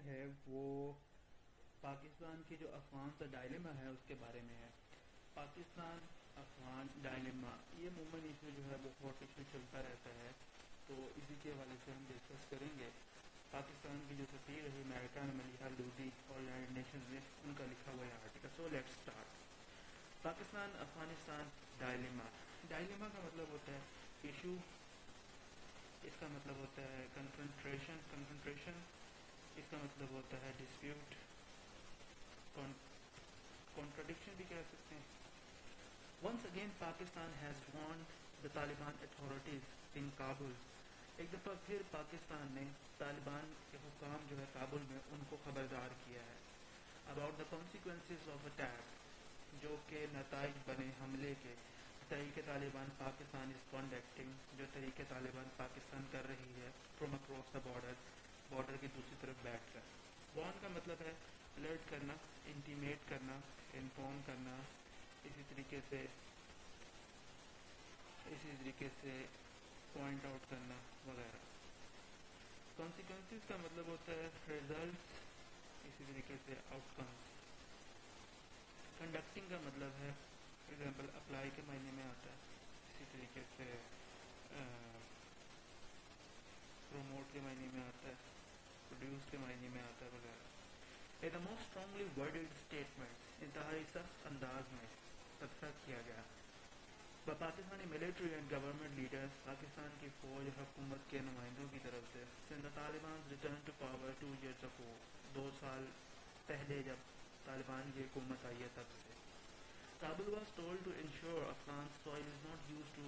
ہے وہ پاکستان کی جو افغان کا ڈائلیما ہے اس کے بارے میں ہے. پاکستان افغان ڈائلیما یہ عموماً اس میں جو ہے وہ بہت ایشو چلتا رہتا ہے, تو اسی کے حوالے سے ہم ڈسکس کریں گے. پاکستان کی جو سفیر ہے امریکہ میں ملیحہ لودھی اور یونائیٹڈ نیشنز میں ان کا لکھا ہوا ہے article. So let's start. Pakistan Afghanistan dilemma. Dilemma کا مطلب ہوتا ہے ایشو, اس کا مطلب ہوتا ہے کنفرنٹریشن, اس کا مطلب ہوتا ہے ڈسپیوٹ, کانٹرڈکشن بھی کہہ سکتے ہیں. Once again Pakistan has warned the Taliban authorities in Kabul. ایک دفعہ پھر پاکستان نے طالبان کے حکام جو ہے کابل میں ان کو خبردار کیا ہے about the consequences of attack, جو کہ نتائج بنے حملے کے. تحریک طالبان پاکستان از کنڈکٹنگ, جو تحریک طالبان پاکستان کر رہی ہے فرام اکراس دا بارڈر کی دوسری طرف بیٹھ کر. وارن کا مطلب ہے الرٹ کرنا, انٹیمیٹ کرنا, انفارم کرنا, اسی طریقے سے پوائنٹ آؤٹ کرنا وغیرہ. کانسیکوینسز کا مطلب ہوتا ہے ریزلٹس, اسی طریقے سے آؤٹ کمس. کنڈکٹنگ کا مطلب ہے ایگزامپل اپلائی کے معنی میں آتا ہے, اسی طریقے سے پروموٹ کے معنی میں آتا ہے, پروڈیوس کے معنی میں آتا ہے وغیرہ. The most strongly worded statement, انتہائی سخت انداز میں تبصرہ کیا گیا Pakistani military and government leaders, Pakistan کی فوج اور حکومت کے نمائندوں کی طرف سے, since the Taliban returned to power 2 years ago, 2 سال پہلے جب طالبان کی حکومت آئی ہے تب سے. Kabul was told to ensure Afghan soil is not used to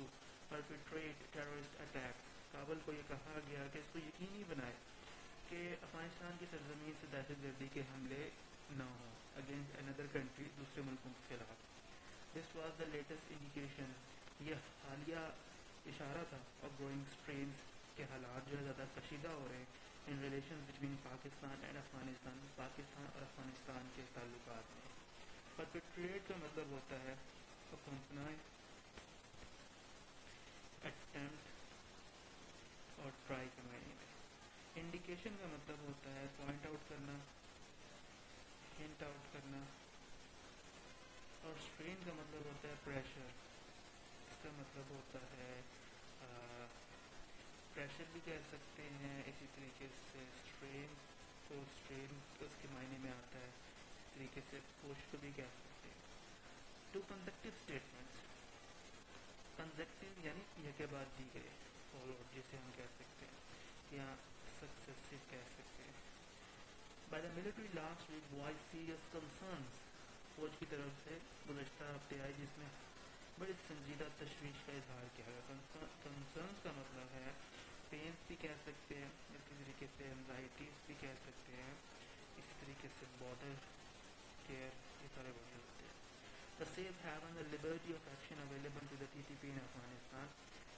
perpetrate terrorist attacks. Kabul کو یہ کہا گیا کہ اس کو یقینی بنائے کہ افغانستان کی سرزمین سے دہشت گردی کے حملے نہ ہوں اگینسٹ اندر کنٹری, دوسرے ملکوں کے خلاف. This was the latest indication, یہ حالیہ اشارہ تھا اور گروئنگ اسٹرینز کے حالات جو ہے زیادہ کشیدہ ہو رہے ہیں in relation between Pakistan and Afghanistan, Pakistan اور افغانستان کے تعلقات میں. پرپیٹریٹ کا مطلب ہوتا ہے اپنائے, اٹمپٹ اور ٹرائی کے معنی میں. انڈیکیشن کا مطلب ہوتا ہے پوائنٹ آؤٹ کرنا, ہنٹ آؤٹ کرنا, اور اسٹرین کا مطلب ہوتا ہے پریشر. اس کا مطلب ہوتا ہے پریشر بھی کہہ سکتے ہیں, اسی طریقے سے اسٹرین اس کے معنی میں آتا ہے, اس طریقے سے پوش کو بھی کہہ سکتے ہیں. ٹو کنزیکٹیو اسٹیٹمنٹس, کنزیکٹیو یعنی یہ کے بعد دی گئے, فالو جسے ہم کہہ سکتے ہیں یا سکسیسو کہہ سکتے ہیں. By the military last week voiced serious concerns, فوج کی طرف سے گزشتہ ہفتے آئی جس میں بڑی سنجیدہ تشویش کا اظہار کیا گیا. کنسرنس کا مطلب ہے پینس بھی کہہ سکتے ہیں, اسی طریقے سے انزائٹیز بھی کہہ سکتے ہیں, اسی طریقے سے بارڈر کیئر, یہ سارے ورڈ ہوتے ہیں. The safe haven, the liberty of action available to the TTP in Afghanistan,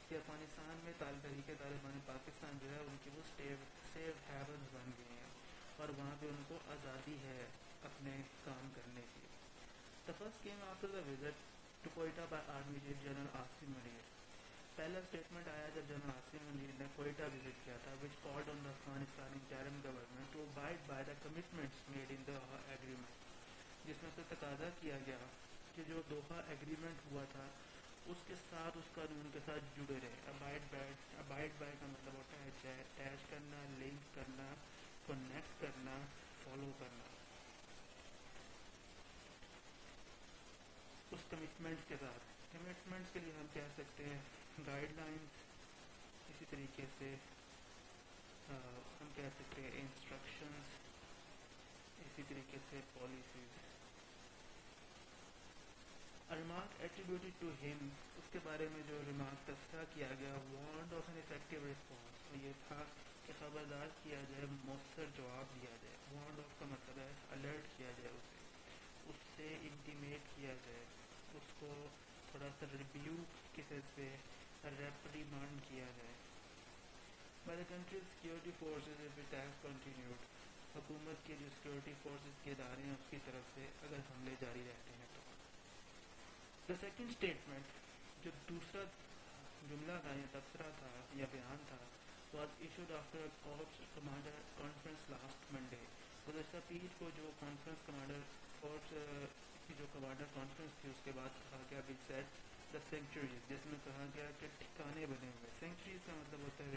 کہ افغانستان میں تحریک طالبان پاکستان جو ہے ان کی وہ سیف ہیون بن گئی ہیں اور وہاں پہ ان کو آزادی ہے اپنے کام کرنے کی. The first came after the visit to Quetta by Army Chief General Asim Munir. پہلا اسٹیٹمنٹ آیا جب جنرل عاصم منیر نے کوئٹہ وزٹ کیا تھا, which called on the Afghanistan interim government to abide by the commitments made in the Doha agreement, جس میں سے تقاضا کیا گیا کہ جو دوحہ ایگریمنٹ ہوا تھا اس کے ساتھ, اس قانون کے ساتھ جڑے رہے. ابائڈ بائی کا مطلب ہوتا ہے اٹیچ کرنا, لنک کرنا, کنیکٹ کرنا, فالو کرنا اس کمٹمنٹ کے ساتھ. کمٹمنٹس کے لیے ہم کہہ سکتے ہیں گائیڈ لائنس, اسی طریقے سے ہم کہہ سکتے ہیں انسٹرکشنز, اسی طریقے سے پالیسیز. ریمارک ایٹریبیوٹڈ ٹو ہم, اس کے بارے میں جو ریمارک تذکرہ کیا گیا, وارنڈ آف این افیکٹو رسپانس, اور یہ تھا کہ خبردار کیا جائے, مؤثر جواب دیا جائے. وارنڈ آف کا مطلب ہے الرٹ کیا جائے اسے, اس سے انٹیمیٹ کیا جائے, اس کو تھوڑا سا ریبیوک کسی سے ریپریمانڈ کیا جائے. By the countries security forces if attack continued, حکومت کے جو سیکورٹی فورسز کے ادارے ہیں اس کی طرف سے اگر حملے جاری رہتے ہیں تو. دا سیکنڈ اسٹیٹمنٹ, جو دوسرا جملہ تھا یا تبصرہ تھا یا بیان تھا, was issued after corps commander conference last Monday, گزشتہ پیر کو جو کانفرنس کمانڈر فورس کی جو کمانڈر کانفرنس تھی اس کے بعد کہا گیا بگ سیٹ دا سینکچوریز، جس میں کہا گیا کہ ٹھکانے بنے ہوئے. سینکچوریز کا مطلب ہوتا ہے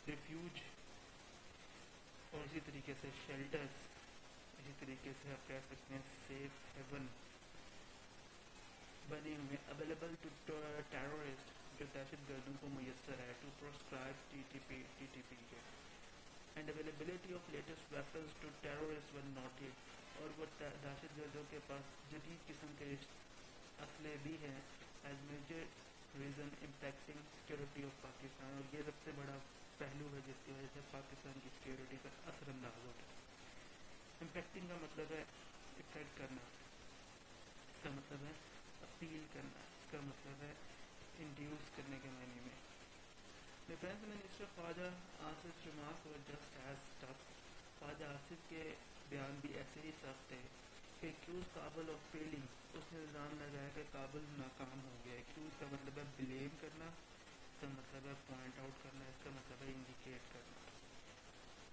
ریفیوج، اور اسی طریقے سے شیلٹرز، اسی طریقے سے آپ کہہ سکتے ہیں سیف ہیون بنے ہوئے اویلیبل ٹو ٹیرورسٹ، جو دہشت گردوں کو میسر ہے، to proscribe T T P کے. And availability of latest weapons to terrorist one noted, اور وہ دہشت گردوں کے پاس جدید قسم کے اسلحے بھی ہیں as major reason impacting security of Pakistan, اور یہ سب سے بڑا پہلو ہے جس کی وجہ سے پاکستان کی سیکورٹی پر اثر انداز ہوتا ہے. امپیکٹنگ کا مطلب ہے افیکٹ کرنا، اس کا مطلب ہے اپیل کرنا، اس کا مطلب ہے انڈیوس کرنے کے معنی میں. Defence minister Khawaja Asif remarks were just as tough. Khawaja Asif کے بیان بھی ایسے ہی سخت تھے. ایکیوز کابل آف فیلنگ، اس نے الزام لگایا کہ کابل ناکام ہو گیا. ایکیوز کا مطلب ہے بلیم کرنا، اس کا مطلب ہے پوائنٹ آؤٹ کرنا، اس کا مطلب ہے انڈیکیٹ کرنا.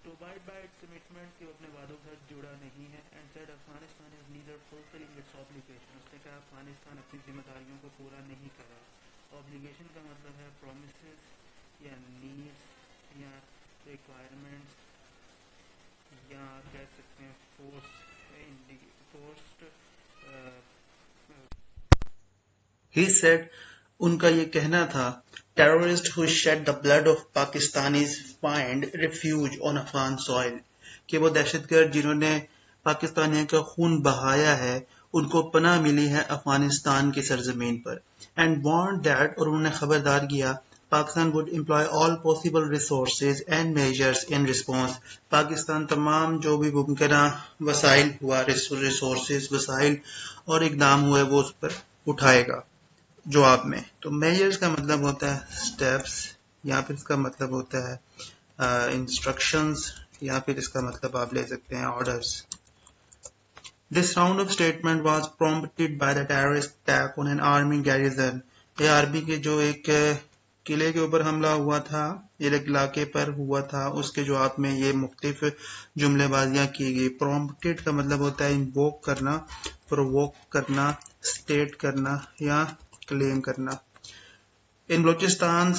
To abide by its commitment کہ وہ اپنے وعدوں کے ساتھ جڑا نہیں ہے. And said Afghanistan is neither fulfilling its obligation، اس نے کہا افغانستان اپنی ذمہ داریوں کو پورا نہیں کر رہا. obligation کا مطلب ہے promises یا نیڈس یا ریکوائرمنٹس، یا کہہ سکتے ہیں فورسڈ. He said ان کا یہ کہنا تھا terrorists who shed the blood of Pakistanis find refuge on Afghan soil، کہ وہ دہشت گرد جنہوں نے پاکستانیوں کا خون بہایا ہے ان کو پناہ ملی ہے افغانستان کی سرزمین پر. and warned that، اور انہوں نے خبردار کیا Pakistan would employ all possible resources and measures in response، Pakistan تمام جو بھی ممکنہ وسائل ہوا، ریسورسز وسائل اور اقدام ہوئے وہ اس پر اٹھائے گا جواب میں. تو میجرز کا مطلب ہوتا ہے سٹیپس، یا پھر اس کا مطلب ہوتا ہے انسٹرکشنز، یا پھر اس کا مطلب آپ لے سکتے ہیں orders. This round of statement was prompted by the terrorist attack on an army garrison، یہ آرمی کے جو ایک قلعے کے اوپر حملہ ہوا تھا، ایک علاقے پر ہوا تھا، اس کے جواب میں یہ مختلف جملے بازیاں کی گئی. prompted کا مطلب ہوتا ہے انووک کرنا، پرووک کرنا، سٹیٹ کرنا یا کلیم کرنا. In Balochistan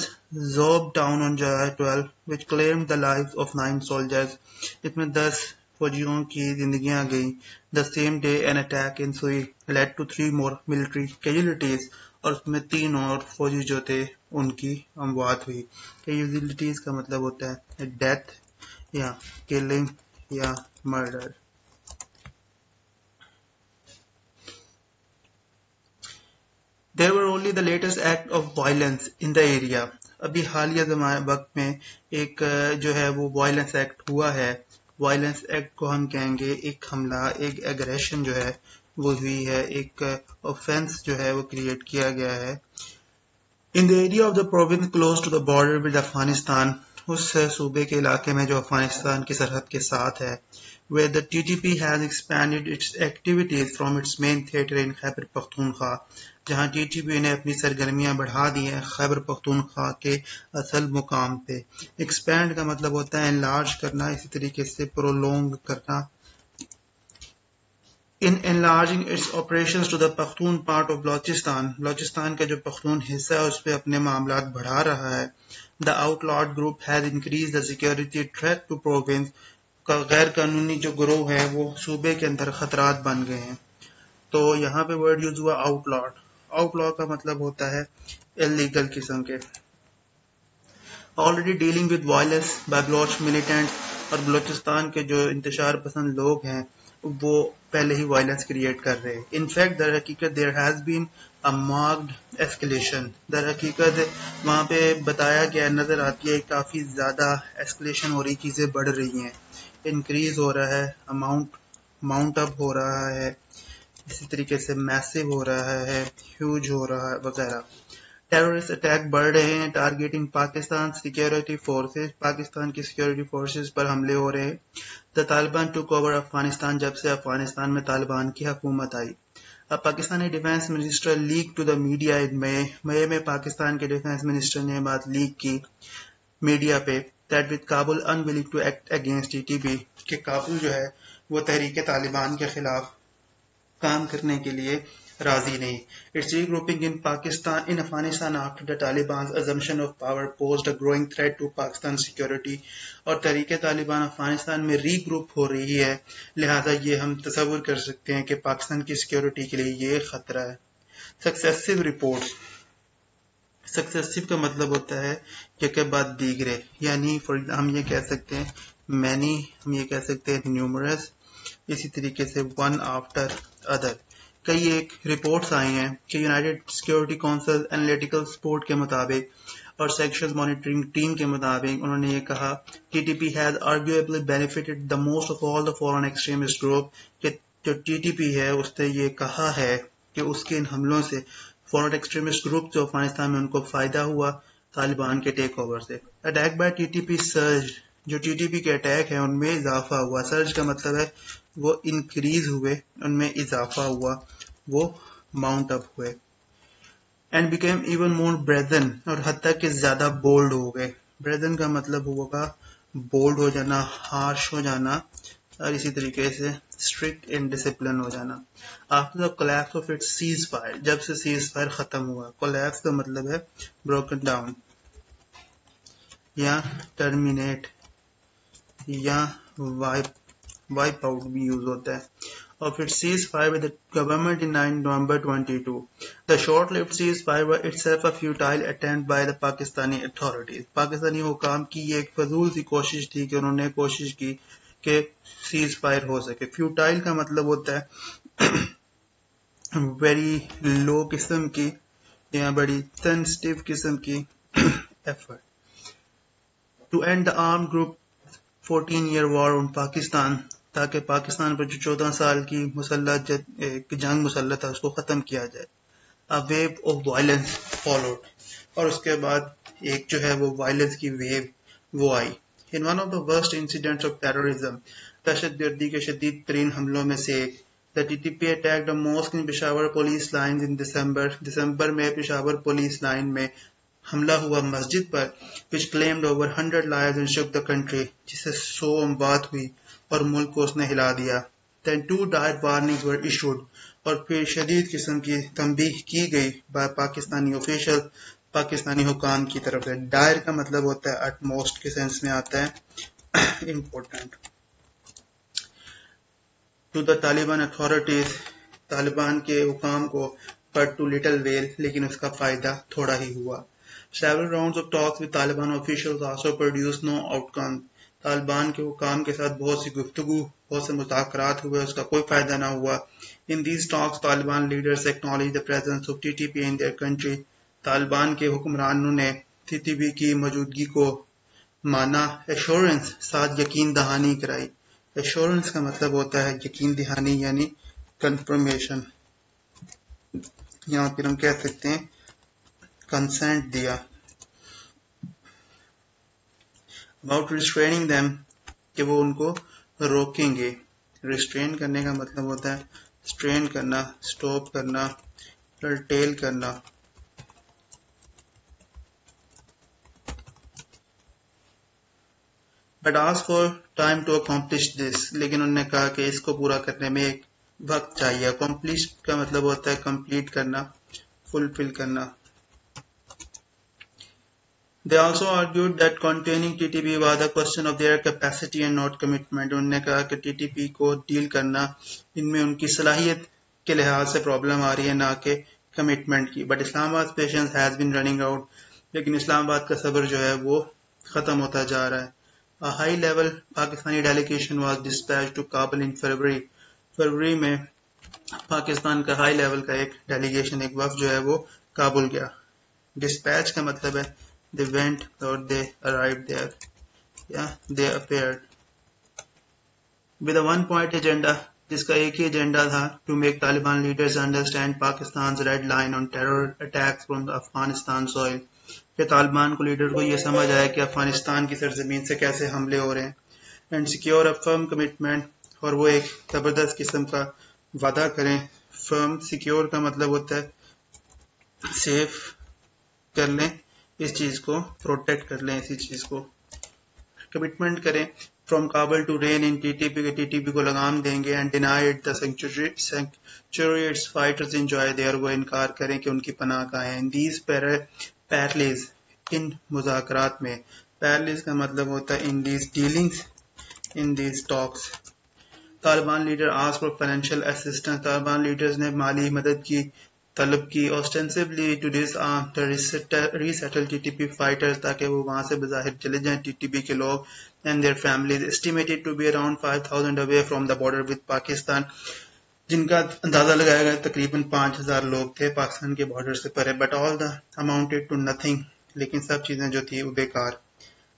zob down on July 12 which claimed the lives of 9 soldiers، اس میں 10 فوجیوں کی زندگیاں گئیں. The same day an attack in Sui led to 3 more military casualties، اور اس میں 3 اور فوجی جو تھے ان کی اموات ہوئی. Casualties کا مطلب ہوتا ہے ڈیتھ یا کلنگ یا murder. There were only the latest act of violence in the area، ابھی حالیہ وقت میں ایک جو ہے وہ وائلنس ایکٹ ہوا ہے. وائلنس ایکٹ کو ہم کہیں گے ایک حملہ، ایک ایگریشن جو ہے وہ ہوئی ہے، ایک اوفینس جو ہے وہ کریٹ کیا گیا ہے. In the area of the province close to the border with Afghanistan، اس صوبے کے علاقے میں جو افغانستان کی سرحد کے ساتھ ہے. Where the TTP has expanded its activities from its main theater in Khyber Pakhtunkhwa، جہاں ٹی ٹی پی نے اپنی سرگرمیاں بڑھا دی ہیں خیبر پختونخوا کے اصل مقام پہ. ایکسپینڈ کا مطلب ہوتا ہے انلارج کرنا، اسی طریقے سے پرولونگ کرنا. In enlarging its operations to the Pakhtun part of Balochistan، Balochistan کا جو پختون حصہ ہے اس پہ اپنے معاملات بڑھا رہا ہے. The outlawed group has increased the security threat to province، کا غیر قانونی جو گروہ ہے وہ صوبے کے اندر خطرات بن گئے ہیں. تو یہاں پہ ورڈ یوز ہوا آؤٹ لاڈ. آؤٹ لا کا مطلب ہوتا ہے اللیگل قسم کے. Already dealing with violence by Baloch militant, اور بلوچستان کے جو انتشار پسند لوگ ہیں وہ پہلے ہی وائلنس کریٹ کر رہے ہیں. ان فیکٹ در حقیقت there has been a marked escalation, در حقیقت وہاں پہ بتایا گیا نظر آتی ہے کافی زیادہ ایسکلیشن ہو رہی، چیزیں بڑھ رہی ہیں، انکریز ہو رہا ہے، ماؤنٹ اپ ہو رہا ہے، اسی طریقے سے میسو ہو رہا ہے، ہیوج ہو رہا ہے وغیرہ. ٹیررسٹ اٹیک بڑھ رہے ہیں، targeting Pakistan security forces, Pakistan کی سیکیورٹی فورسز پر حملے ہو رہے ہیں. دا طالبان ٹوک اوور افغانستان، جب سے افغانستان میں طالبان کی حکومت آئی. اب Pakistani defence minister leak to the media in May میں پاکستان کے ڈیفینس منسٹر نے بات لیک کی میڈیا پہ. that with Kabul unwilling to act against TTP کہ کابل جو ہے وہ تحریک طالبان کے خلاف کام کرنے کے لیے راضی نہیں. Its regrouping in Afghanistan after the Taliban's assumption of power posed a growing threat to Pakistan's security. اور تحریک طالبان افغانستان میں ری گروپ ہو رہی ہے، لہذا یہ ہم تصور کر سکتے ہیں کہ پاکستان کی سیکیورٹی کے لیے یہ خطرہ ہے. Successive reports. سکسیسو کا مطلب ہوتا ہے کہ کے بعد دیگرے، یعنی ہم یہ کہہ سکتے ہیں مینی، ہم یہ کہہ سکتے ہیں نیومرس، اسی طریقے سے ون آفٹر ادر. کئی ایک رپورٹس آئی ہیں کہ United security council analytical support کے مطابق اور سیکشنز مانیٹرنگ ٹیم کے مطابق انہوں نے یہ کہا T T P has arguably benefited the most of all the foreign extremist group, کہ جو ٹی ٹی پی ہے اس نے یہ کہا ہے کہ اس کے ان حملوں سے فورن ایکسٹریمسٹ گروپ جو افغانستان میں ان کو فائدہ ہوا طالبان کے ٹیک اوور سے. Attack by T T P surge, جو ٹی ٹی پی کے اٹیک ہیں ان میں اضافہ ہوا. سرج کا مطلب ہے وہ انکریز ہوئے، ان میں اضافہ ہوا، وہ ماؤنٹ اپ ہوئے. اینڈ بیکیم ایون مور بریزن، اور حتیٰ کہ زیادہ بولڈ ہو گئے. بریزن کا مطلب ہوگا بولڈ ہو جانا، ہارش ہو جانا، اور اسی طریقے سے اسٹرکٹ اینڈ ڈسپلن ہو جانا. After the collapse of its cease fire, جب سے سیز فائر ختم ہوا. کولیپس کا مطلب ہے بروکن ڈاؤن یا ٹرمینیٹ یا وائپ آؤٹ بھی یوز ہوتا ہے. Of its ceasefire with the government in 9 November 22. The short-lived ceasefire was itself a futile attempt by the Pakistani authorities. Pakistani حکام کی یہ ایک فضول سی کوشش تھی کہ انہوں نے کوشش کی کہ سیز فائر ہو سکے. فیوٹائل کا مطلب ہوتا ہے ویری لو قسم کی یا بڑی سینسٹیو قسم کی effort. To end the armed group 14-year war on Pakistan, تاکہ پاکستان پر جو 14 سال کی جنگ مسلح تھا اس کو ختم کیا جائے. A wave of violence followed، اور اس کے بعد ایک جو ہے وہ وائلنس کی ویو وہ آئی. In one of the worst incidents of terrorism، دہشت گردی کے شدید ترین حملوں میں سے ایک، the TTP attacked a mosque in Peshawar police lines in December. دسمبر میں پشاور پولیس لائن میں حملہ ہوا مسجد پر، which claimed over 100 lives and shook the country، جس سے 100 اموات ہوئی اور ملک کو اس نے ہلا دیا. Then 2 dire warnings were issued، اور پھر شدید قسم کی تنبیہ کی گئی by پاکستانی official، پاکستانی حکام کی طرف سے. ڈائر کا مطلب ہوتا ہے at most کے سینس میں آتا ہے important. To the Taliban authorities، Taliban کے حکام کو but to little avail، لیکن اس کا فائدہ تھوڑا ہی ہوا. Several rounds of talks with Taliban officials also produced no outcome. Taliban کے حکام کے ساتھ بہت سی گفتگو، بہت سے مذاکرات ہوئے، اس کا کوئی فائدہ نہ ہوا. In these talks Taliban leaders acknowledged the presence of TTP in their country. Taliban کے حکمرانوں نے TTP کی موجودگی کو مانا. Assurance، ساتھ یقین دہانی کرائی. Assurance کا مطلب ہوتا ہے یقین دہانی یعنی کنفرمیشن، یہاں پھر ہم کہہ سکتے ہیں کنسنٹ دیا. About restraining them، کہ وہ ان کو روکیں گے. ریسٹرین کرنے کا مطلب ہوتا ہے اسٹرین کرنا، سٹاپ کرنا، ٹیل کرنا. But asked for time to accomplish this، لیکن انہوں نے کہا کہ اس کو پورا کرنے میں ایک وقت چاہیے. Accomplish کا مطلب ہوتا ہے کمپلیٹ کرنا، فلفل کرنا. They also argued that containing TTP was a question of their capacity and not commitment. انہوں نے کہا کہ TTP کو ڈیل کرنا ان میں ان کی صلاحیت کے لحاظ سے پرابلم آ رہی ہے، نہ کہ کمٹمنٹ کی. But Islamabad's patience has been running out، لیکن اسلام آباد کا صبر جو ہے وہ ختم ہوتا جا رہا ہے. A high level Pakistani delegation was dispatched to Kabul in February. فروری میں پاکستان کا ہائی لیول کا ایک ڈیلیگیشن، ایک وفد جو ہے وہ کابل گیا. ڈسپیچ کا مطلب ہے they went or they arrived there، they appeared with a one-point agenda، جس کا ایک ہی ایجنڈا تھا to make Taliban leaders understand Pakistan's red line on terror attacks from the Afghanistan soil، کہ طالبان کو لیڈر کو یہ سمجھ آیا کہ افغانستان کی سرزمین سے کیسے حملے ہو رہے ہیں. and secure a firm commitment، اور وہ ایک زبردست قسم کا وعدہ کریں. فرم سیکیور کا مطلب ہوتا ہے سیف کر لیں اس چیز کو، پروٹیکٹ کر لیں اسی چیز کو. کمٹمنٹ کریں from Kabul to rein in T T P کے ٹی ٹی پی کو لگام دیں گے and deny it the sanctuary its fighters enjoy there وہ انکار کریں کہ ان کی پناہ گاہیں ہیں دیز پیرلیز ان مذاکرات میں پیرلیز کا مطلب ہوتا ہے in these dealings in these talks Taliban leader آس for financial assistance Taliban leaders نے مالی مدد کی طلب کی ostensibly to disarm the resettled TTP fighters تاکہ وہ وہاں سے بظاہر چلے جائیں TTP کے لوگ and their families estimated to be around 5,000 away from the border with Pakistan جن کا اندازہ لگایا گیا تقریباً 5,000 لوگ تھے پاکستان کے بارڈر سے پرے but all the amounted to nothing لیکن سب چیزیں جو تھی وہ بیکار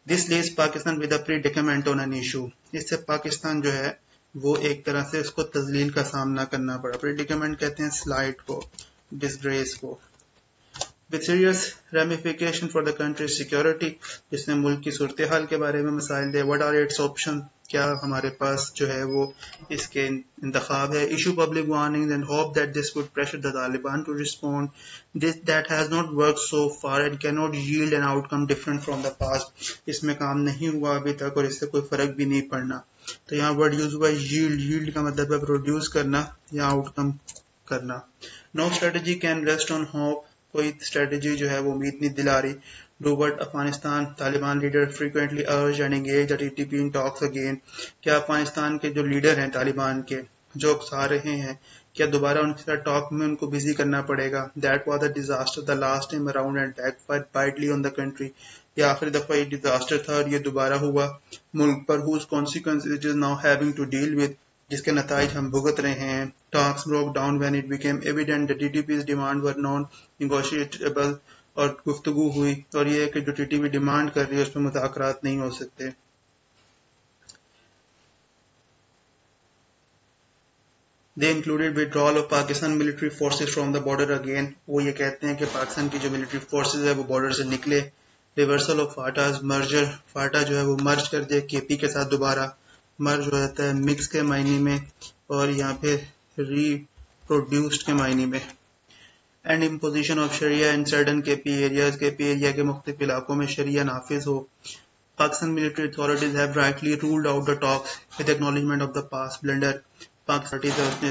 This leaves Pakistan with a predicament on an issue اس سے پاکستان جو ہے وہ ایک طرح سے اس کو تذلیل کا سامنا کرنا پڑا predicament کہتے ہیں سلائٹ کو disgrace کو with serious ramification for the country's security جس نے ملک کی صورتحال کے بارے میں مسائل دے what are its options کیا ہمارے پاس جو ہے وہ اس کے انتخاب ہے issue public warnings and hope that this would pressure the Taliban to respond that has not worked so far and cannot yield an outcome different from the past اس میں کام نہیں ہوا ابھی تک اور اس سے کوئی فرق بھی نہیں پڑنا تو یہاں ورڈ یوز ہوا yield کا مطلب ہے پروڈیوس کرنا یا آؤٹ کم کرنا No strategy can rest on hope کوئی اسٹریٹجی جو ہے وہ امید نہیں دلا رہی toward Afghanistan Taliban leader frequently urged and engaged the TTP in talks again کیا افغانستان کے جو لیڈر ہیں طالبان کے جو اکسا رہے ہیں کیا دوبارہ ان کے ساتھ ٹاک میں ان کو بزی کرنا پڑے گا That was a disaster the last time around and backfired badly on the country یہ آخری دفعہ یہ ڈیزاسٹر تھا اور یہ دوبارہ ہوا ملک پر whose consequences it is now having to deal with جس کے نتائج ہم بھگت رہے ہیں talks broke down when it became evident that TTP's demand were non-negotiable اور گفتگو ہوئی اور یہ کہ جو TTP ڈیمانڈ کر رہی ہے اس میں مذاکرات نہیں ہو سکتے They included withdrawal of Pakistan military forces from the border again وہ یہ کہتے ہیں کہ پاکستان کی جو ملٹری فورسز ہے وہ بارڈر سے نکلے ریورسل آف فاٹاز مرجر فاٹا جو ہے وہ مرج کر دے کے پی کے ساتھ دوبارہ مرج ہو جاتا ہے مکس کے معنی میں اور یہاں پہ ری پروڈیوسڈ کے معنی میں اینڈ امپوزیشن آف شریعہ ان سرڈن کے پی ایریاز کے پی ایریا کے مختلف علاقوں میں شریعہ نافذ ہو Pakistan military authorities have rightly ruled out the talks with acknowledgement of the past blunder Pakistan اس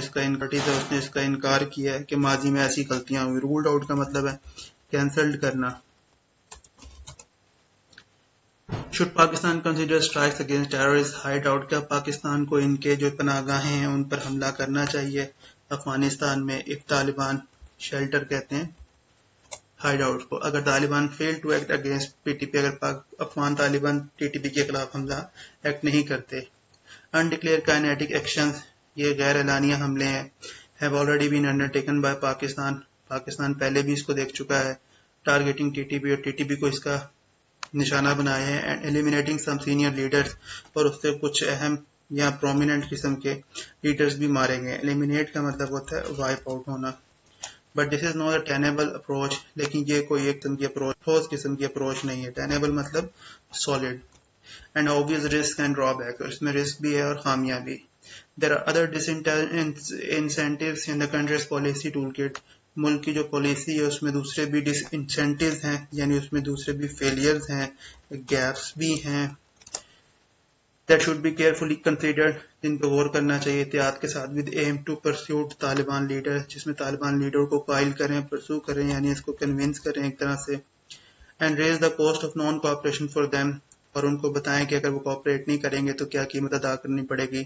نے اس کا انکار کیا ہے کہ ماضی میں ایسی غلطیاں ہوئی رولڈ آؤٹ کا مطلب ہے کینسلڈ کرنا Should Pakistan consider strikes against terrorist hideout کیا پاکستان کو ان کے جو پناہ گاہیں ہیں ان پر حملہ کرنا چاہیے افغانستان میں if طالبان شیلٹر کہتے ہیں ہائیڈ آؤٹ کو اگر Taliban fail to act against P T P اگر Afghan Taliban T T P کے خلاف حملہ ایکٹ نہیں کرتے unDeclared kinetic actions یہ غیر اعلانیہ حملے ہیں have already been undertaken by Pakistan پہلے بھی اس کو دیکھ چکا ہے ٹارگیٹنگ ٹی ٹی پی اور ٹی ٹی پی کو اس کا نشانہ بنائے ہیں and eliminating some senior leaders اور اس سے کچھ اہم یا پرومیننٹ قسم کے لیڈرز بھی مارے گئے ایلیمینیٹ کا مطلب ہوتا ہے وائپ آؤٹ ہونا but this is not a tenable approach لیکن یہ کوئی ایک قسم کی اپروچ ٹھوس قسم کی اپروچ نہیں ہے ٹینیبل مطلب solid and obvious risk and drawback اس میں رسک بھی ہے اور خامیاں بھی there are other disincentives in the country's policy toolkit ملک کی جو پالیسی ہے اس میں دوسرے بھی ڈس انسینٹیوز ہیں یعنی اس میں دوسرے بھی فیلیئرز ہیں گیپس بھی ہیں that should be carefully considered جن پہ غور کرنا چاہیے احتیاط کے ساتھ with aim to pursue Taliban leader جس میں طالبان لیڈر کو قائل کریں پرسو کریں یعنی اس کو کنونس کریں ایک طرح سے and raise the cost of non cooperation for them اور ان کو بتائیں کہ اگر وہ کوآپریٹ نہیں کریں گے تو کیا قیمت ادا کرنی پڑے گی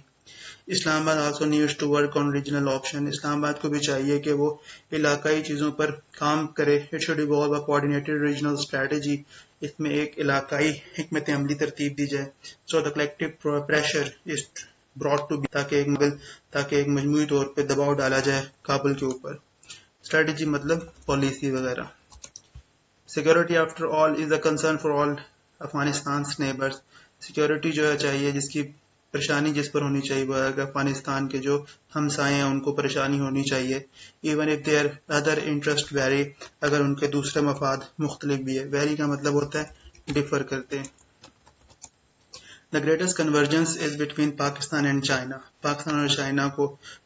اسلام آباد also needs to work on regional option اسلام آباد کو بھی چاہیے کہ وہ علاقائی چیزوں پر کام کرے it should evolve a coordinated regional strategy اس میں ایک علاقائی حکمت عملی ترتیب دی جائے so the collective pressure is brought to be تاکہ ایک مجموعی طور پہ دباؤ ڈالا جائے کابل کے اوپر اسٹریٹجی مطلب پالیسی وغیرہ security after all is a concern for all افغانستان's neighbors security جو ہے چاہیے جس کی پریشانی جس پر ہونی چاہیے وہ ہے کہ افغانستان کے جو ہمسائے ہیں ان کو پریشانی ہونی چاہیے even if their other interest vary اگر ان کے دوسرے مفاد مختلف بھی ہے ویری کا مطلب ہوتا ہے ڈفر کرتے ہیں The greatest convergence is between Pakistan and China Pakistan اور چائنا کو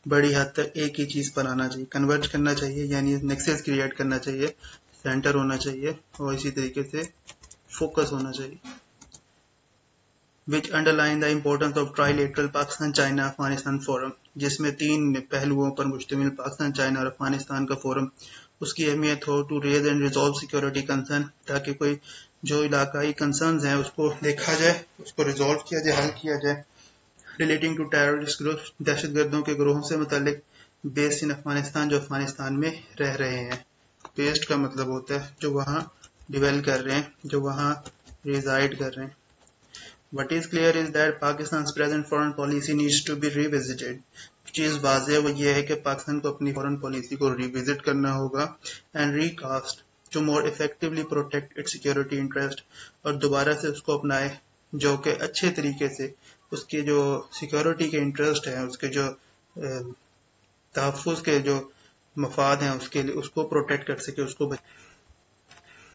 بڑی حد تک ایک ہی چیز پر آنا چاہیے کنورج کرنا چاہیے یعنی نیکسس کریٹ کرنا چاہیے سینٹر ہونا چاہیے اور اسی طریقے سے فوکس ہونا چاہیے which underline the importance of trilateral Pakistan China Afghanistan forum, جس میں 3 پہلوؤں پر مشتمل پاکستان چائنا اور افغانستان کا فورم اس کی اہمیت ہو to raise and resolve security concern, تاکہ کوئی جو علاقائی کنسرنز ہیں اس کو دیکھا جائے، اس کو ریزالو کیا جائے، حل کیا جائے. ریلیٹنگ ٹو ٹیررسٹ گروپ، دہشت گردوں کے گروہوں سے متعلق، بیسڈ ان افغانستان جو افغانستان میں رہ رہے ہیں. بیسڈ کا مطلب ہوتا ہے جو وہاں ڈیویل کر رہے ہیں، جو وہاں ریزائڈ کر رہے ہیں. What is clear is that Pakistan's present foreign policy needs to be revisited. چیز واضح وہ یہ ہے کہ پاکستان کو اپنی فورن پالیسی کو ریوزٹ کرنا ہوگا and recast to more effectively protect its security interest، اور دوبارہ سے اس کو اپنائے جو کہ اچھے طریقے سے اس کے جو سیکورٹی کے انٹرسٹ ہیں، اس کے جو تحفظ کے جو مفاد ہیں اس کے لیے اس کو پروٹیکٹ کر سکے، اس کو